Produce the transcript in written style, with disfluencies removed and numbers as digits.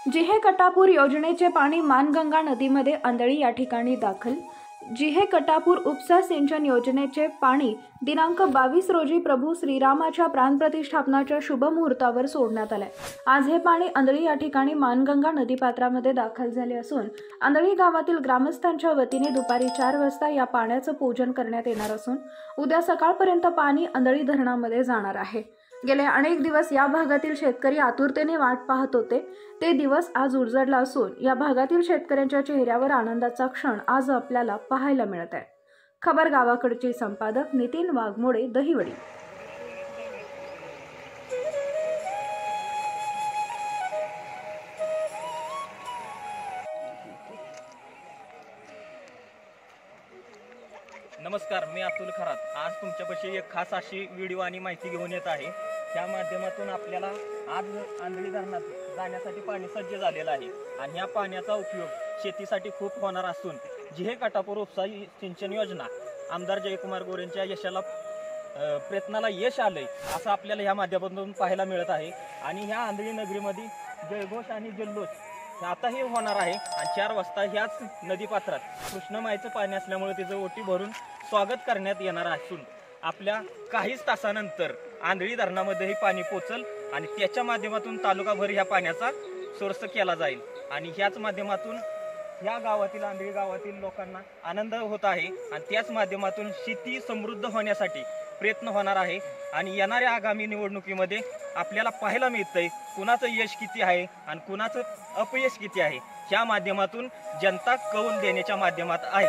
जिहे कटापूर योजनेचे पाणी मानगंगा नदीमध्ये अंधळी या ठिकाणी दाखल। जिहे कटापूर उपसा सिंचन योजनेचे पाणी दिनांक 22 रोजी प्रभू श्रीरामाच्या प्राणप्रतिष्ठापनाच्या शुभ मुहूर्तावर सोडण्यात आले। आज हे पाणी अंधळी या ठिकाणी मानगंगा नदीपात्रामध्ये दाखल झाले असून अंधळी गावातील ग्रामस्थांच्या वतीने दुपारी 4 वाजता या पाण्याचं पूजन करण्यात येणार असून उद्या सकाळपर्यंत पाणी अंधळी धरणामध्ये जाणार आहे। गेले अनेक दिवस या भागातील शेतकरी आतुरतेने वाट पाहत होते, ते दिवस आज उजळला असून या भागातील शेतकऱ्यांच्या चेहऱ्यावर आनंदाचा क्षण आज आपल्याला पाहायला मिळत आहे। खबर गावाकडचे संपादक नितीन वाघमोडे, दहिवडी। नमस्कार, मी अतुल खरात आज तुमच्यापाशी एक खास अशी व्हिडिओ आणि माहिती घेऊन येत आहे। त्या माध्यमातून आपल्याला आज अंधळी धरणात जाण्यासाठी पाणी सज्ज झालेलं आहे आणि या पाण्याचा उपयोग शेतीसाठी खूप होणार असून जिहे कटापूर उपसा सिंचन योजना आमदार जयकुमार गोरेंच्या यशाला प्रयत्नाला यश आलंय असं आपल्याला या माध्यमातून पाहायला मिळत आहे। आणि ह्या अंधळी नगरीमध्ये जयघोष आणि जल्लोष आताही होणार आहे आणि 4 वाजता ह्याच नदीपात्रात कृष्णमाईचं पाणी असल्यामुळे तिचं ओटी भरून स्वागत करण्यात येणार असून आपल्या काहीच तासानंतर अंधळी धरणामध्येही पाणी पोचल आणि त्याच्या माध्यमातून तालुकाभर ह्या पाण्याचा सोर्स केला जाईल आणि ह्याच माध्यमातून ह्या गावातील अंधळी गावातील लोकांना आनंद होत आहे आणि त्याच माध्यमातून शेती समृद्ध होण्यासाठी प्रयत्न होणार आहे। आणि येणाऱ्या आगामी निवडणुकीमध्ये आपल्याला पाहायला मिळतंय कुणाचं यश किती आहे आणि कुणाचं अपयश किती आहे, ह्या माध्यमातून जनता कौल देण्याच्या माध्यमात आहे।